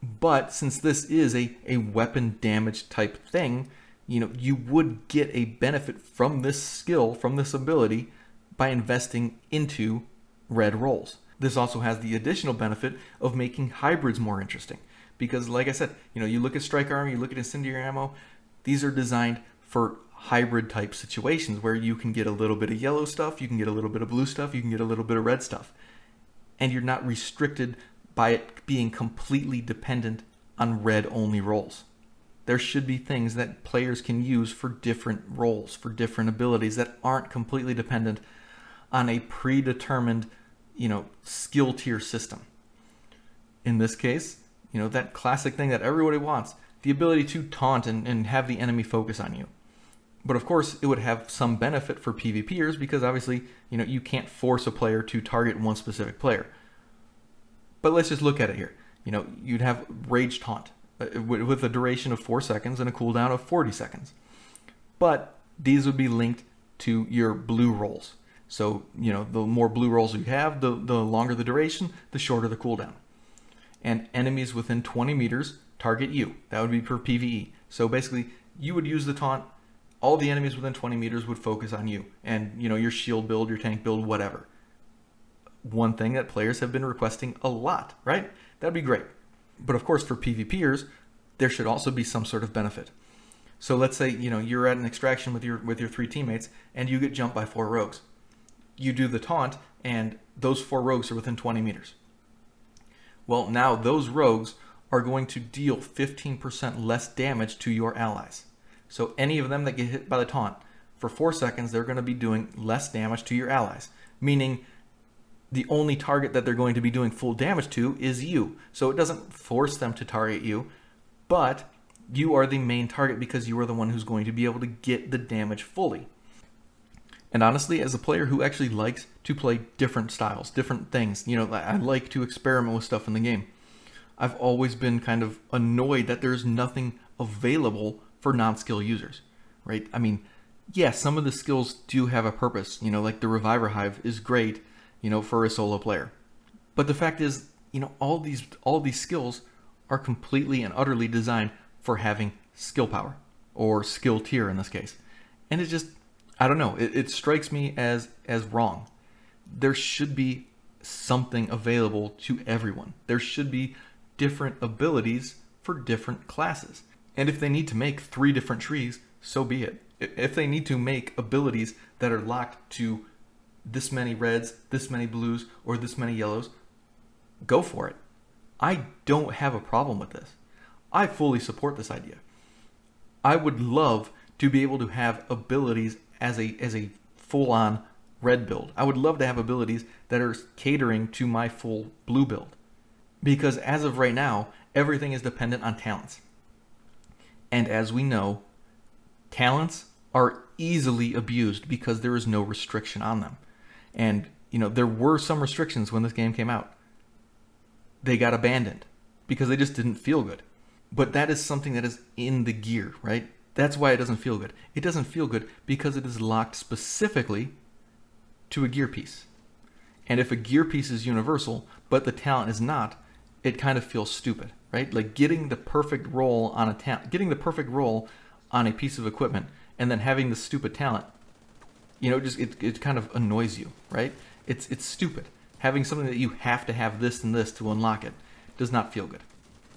Speaker 1: But since this is a weapon damage type thing, you would get a benefit from this skill, from this ability, by investing into red rolls. This also has the additional benefit of making hybrids more interesting. Because like I said, you look at Strike Armor, you look at Incendiary Ammo, these are designed for hybrid type situations where you can get a little bit of yellow stuff, you can get a little bit of blue stuff, you can get a little bit of red stuff. And you're not restricted by it being completely dependent on red only rolls. There should be things that players can use for different roles, for different abilities that aren't completely dependent on a predetermined, skill tier system. In this case, that classic thing that everybody wants, the ability to taunt and have the enemy focus on you. But of course, it would have some benefit for PvPers because obviously, you can't force a player to target one specific player. But let's just look at it here. You'd have Rage Taunt with a duration of 4 seconds and a cooldown of 40 seconds. But these would be linked to your blue rolls. So, the more blue rolls you have, the longer the duration, the shorter the cooldown. And enemies within 20 meters target you. That would be per PvE. So basically, you would use the taunt, all the enemies within 20 meters would focus on you. And, your shield build, your tank build, whatever. One thing that players have been requesting a lot, right? That'd be great. But of course, for PvPers, there should also be some sort of benefit. So let's say, you're at an extraction with your 3 teammates, and you get jumped by 4 rogues. You do the taunt, and those 4 rogues are within 20 meters. Well, now those rogues are going to deal 15% less damage to your allies. So any of them that get hit by the taunt, for 4 seconds, they're going to be doing less damage to your allies. Meaning, the only target that they're going to be doing full damage to is you. So it doesn't force them to target you, but you are the main target because you are the one who's going to be able to get the damage fully. And honestly, as a player who actually likes to play different styles, different things, I like to experiment with stuff in the game. I've always been kind of annoyed that there's nothing available for non-skill users, right? I mean, yeah, some of the skills do have a purpose, like the Reviver Hive is great, for a solo player. But the fact is, all these skills are completely and utterly designed for having skill power, or skill tier in this case. And it just, I don't know, it strikes me as wrong. There should be something available to everyone. There should be different abilities for different classes. And if they need to make 3 different trees, so be it. If they need to make abilities that are locked to this many reds, this many blues, or this many yellows, go for it. I don't have a problem with this. I fully support this idea. I would love to be able to have abilities as a full-on red build. I would love to have abilities that are catering to my full blue build. Because as of right now, everything is dependent on talents. And as we know, talents are easily abused because there is no restriction on them. And, there were some restrictions when this game came out. They got abandoned because they just didn't feel good. But that is something that is in the gear, right? That's why it doesn't feel good. It doesn't feel good because it is locked specifically to a gear piece. And if a gear piece is universal, but the talent is not, it kind of feels stupid, right? Like getting the perfect roll on a piece of equipment and then having the stupid talent, it kind of annoys you, right? It's stupid. Having something that you have to have this and this to unlock it does not feel good.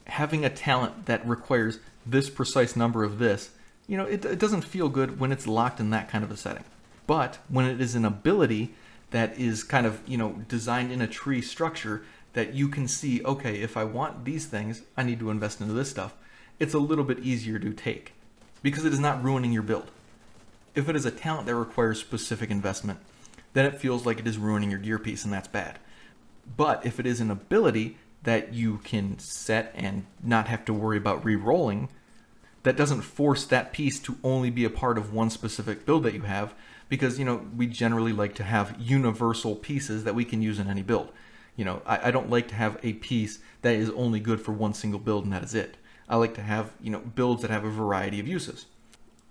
Speaker 1: Having a talent that requires this precise number of this, it doesn't feel good when it's locked in that kind of a setting. But when it is an ability that is kind of, designed in a tree structure that you can see, okay, if I want these things, I need to invest into this stuff, it's a little bit easier to take because it is not ruining your build. If it is a talent that requires specific investment, then it feels like it is ruining your gear piece, and that's bad. But if it is an ability that you can set and not have to worry about re-rolling, that doesn't force that piece to only be a part of one specific build that you have, because, we generally like to have universal pieces that we can use in any build. I don't like to have a piece that is only good for one single build and that is it. I like to have, builds that have a variety of uses.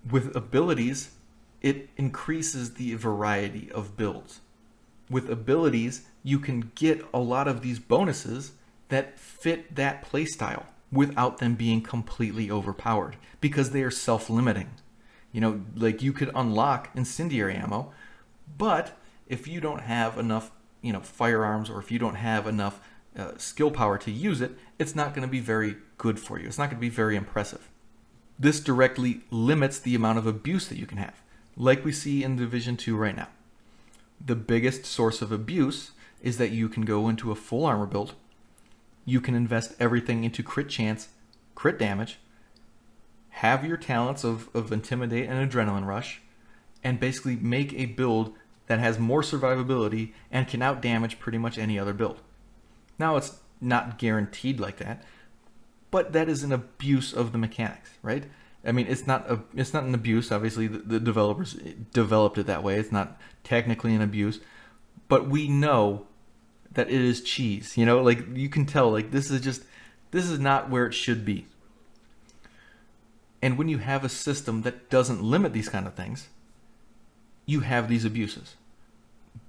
Speaker 1: With abilities, it increases the variety of builds. With abilities, you can get a lot of these bonuses that fit that playstyle without them being completely overpowered, because they are self-limiting. Like you could unlock incendiary ammo, but if you don't have enough, firearms, or if you don't have enough skill power to use it, it's not going to be very good for you. It's not going to be very impressive. This directly limits the amount of abuse that you can have, like we see in Division 2 right now. The biggest source of abuse is that you can go into a full armor build, you can invest everything into crit chance, crit damage, have your talents of Intimidate and Adrenaline Rush, and basically make a build that has more survivability and can outdamage pretty much any other build. Now, it's not guaranteed like that, but that is an abuse of the mechanics, right? I mean, it's not an abuse. Obviously, the developers developed it that way. It's not technically an abuse, but we know that it is cheese. Like you can tell, like this is not where it should be. And when you have a system that doesn't limit these kind of things, you have these abuses.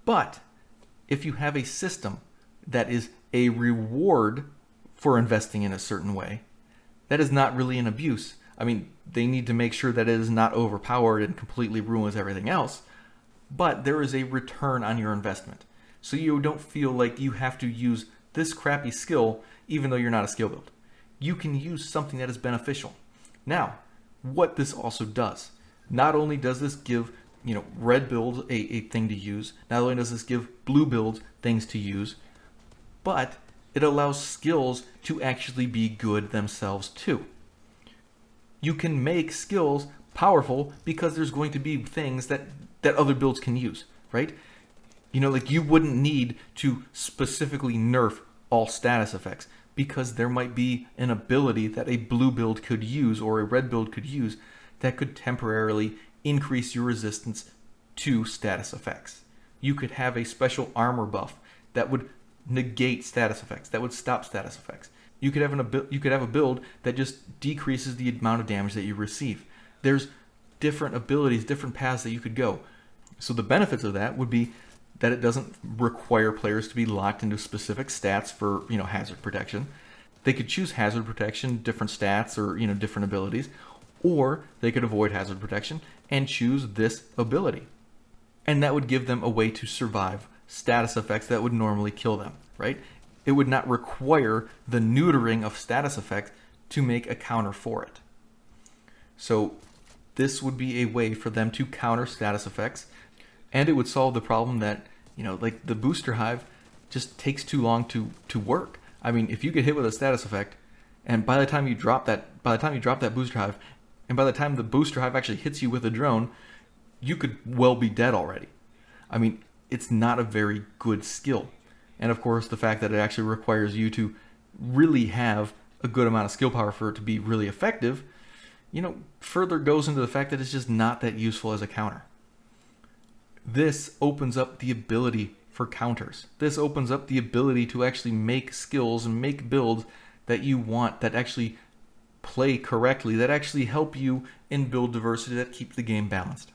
Speaker 1: But if you have a system that is a reward for investing in a certain way, that is not really an abuse. I mean, they need to make sure that it is not overpowered and completely ruins everything else, but there is a return on your investment. So you don't feel like you have to use this crappy skill even though you're not a skill build. You can use something that is beneficial. Now, what this also does, not only does this give red builds a thing to use, not only does this give blue builds things to use, but it allows skills to actually be good themselves too. You can make skills powerful because there's going to be things that other builds can use, right? Like you wouldn't need to specifically nerf all status effects, because there might be an ability that a blue build could use or a red build could use that could temporarily increase your resistance to status effects. You could have a special armor buff that would negate status effects, that would stop status effects. You could have a build that just decreases the amount of damage that you receive. There's different abilities, different paths that you could go. So the benefits of that would be that it doesn't require players to be locked into specific stats for, hazard protection. They could choose hazard protection, different stats, or, different abilities, or they could avoid hazard protection and choose this ability. And that would give them a way to survive status effects that would normally kill them, right? It would not require the neutering of status effects to make a counter for it. So this would be a way for them to counter status effects, and it would solve the problem that, like the booster hive just takes too long to work. I mean, if you get hit with a status effect, and by the time you drop that booster hive, and by the time the booster hive actually hits you with a drone, you could well be dead already. I mean, it's not a very good skill. And of course, the fact that it actually requires you to really have a good amount of skill power for it to be really effective, further goes into the fact that it's just not that useful as a counter. This opens up the ability for counters. This opens up the ability to actually make skills and make builds that you want, that actually play correctly, that actually help you in build diversity, that keep the game balanced.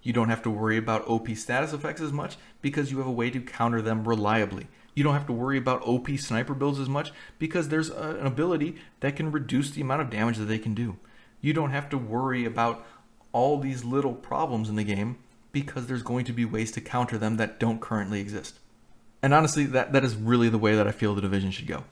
Speaker 1: You don't have to worry about OP status effects as much because you have a way to counter them reliably. You don't have to worry about OP sniper builds as much because there's an ability that can reduce the amount of damage that they can do. You don't have to worry about all these little problems in the game because there's going to be ways to counter them that don't currently exist. And honestly, that is really the way that I feel the Division should go.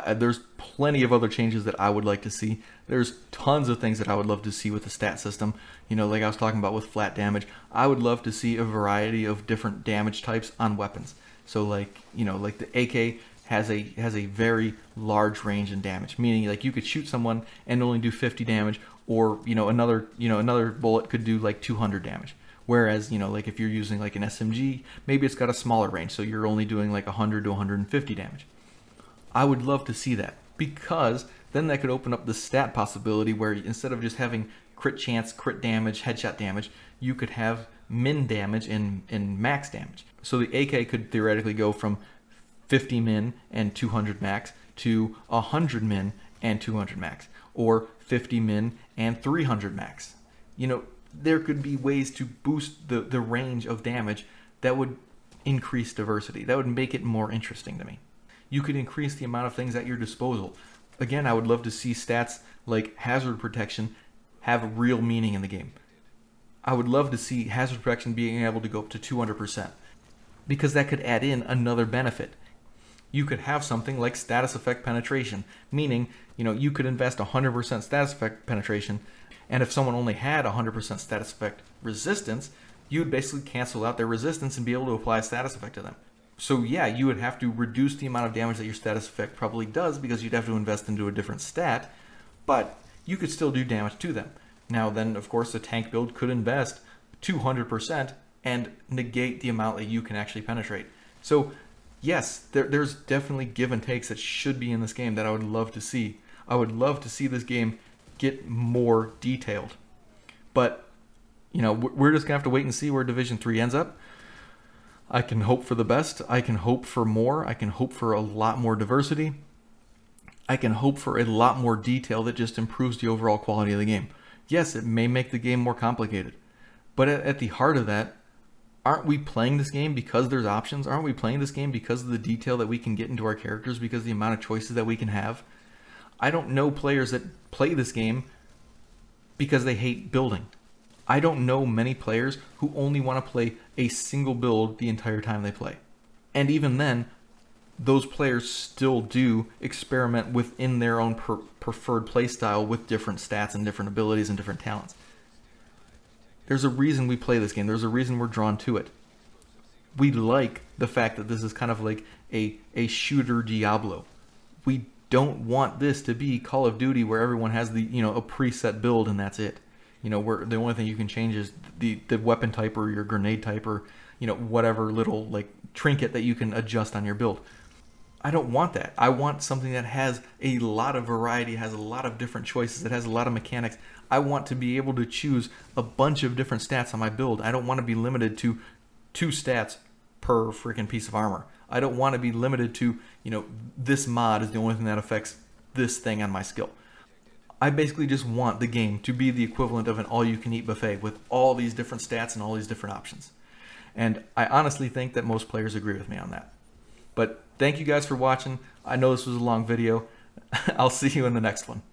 Speaker 1: There's plenty of other changes that I would like to see. There's tons of things that I would love to see with the stat system. Like I was talking about with flat damage, I would love to see a variety of different damage types on weapons. So like the AK has a very large range in damage, meaning like you could shoot someone and only do 50 damage, or another bullet could do like 200 damage. Whereas like if you're using like an SMG, maybe it's got a smaller range, so you're only doing like 100 to 150 damage. I would love to see that, because then that could open up the stat possibility where instead of just having crit chance, crit damage, headshot damage, you could have min damage and max damage. So the AK could theoretically go from 50 min and 200 max to 100 min and 200 max, or 50 min and 300 max. There could be ways to boost the range of damage that would increase diversity. That would make it more interesting to me. You could increase the amount of things at your disposal. Again, I would love to see stats like hazard protection have real meaning in the game. I would love to see hazard protection being able to go up to 200%, because that could add in another benefit. You could have something like status effect penetration, meaning you could invest 100% status effect penetration, and if someone only had 100% status effect resistance, you would basically cancel out their resistance and be able to apply a status effect to them. So yeah, you would have to reduce the amount of damage that your status effect probably does, because you'd have to invest into a different stat, but you could still do damage to them. Now then, of course, the tank build could invest 200% and negate the amount that you can actually penetrate. So yes, there's definitely give and takes that should be in this game that I would love to see. I would love to see this game get more detailed. But, we're just going to have to wait and see where Division 3 ends up. I can hope for the best. I can hope for more. I can hope for a lot more diversity. I can hope for a lot more detail that just improves the overall quality of the game. Yes, it may make the game more complicated. But at the heart of that, aren't we playing this game because there's options? Aren't we playing this game because of the detail that we can get into our characters, because of the amount of choices that we can have? I don't know players that play this game because they hate building. I don't know many players who only want to play a single build the entire time they play. And even then, those players still do experiment within their own preferred playstyle with different stats and different abilities and different talents. There's a reason we play this game. There's a reason we're drawn to it. We like the fact that this is kind of like a shooter Diablo. We don't want this to be Call of Duty where everyone has the a preset build and that's it. Where the only thing you can change is the weapon type or your grenade type or whatever little like trinket that you can adjust on your build. I don't want that. I want something that has a lot of variety, has a lot of different choices, that has a lot of mechanics. I want to be able to choose a bunch of different stats on my build. I don't want to be limited to 2 stats per freaking piece of armor. I don't want to be limited to, this mod is the only thing that affects this thing on my skill. I basically just want the game to be the equivalent of an all-you-can-eat buffet with all these different stats and all these different options. And I honestly think that most players agree with me on that. But thank you guys for watching. I know this was a long video. I'll see you in the next one.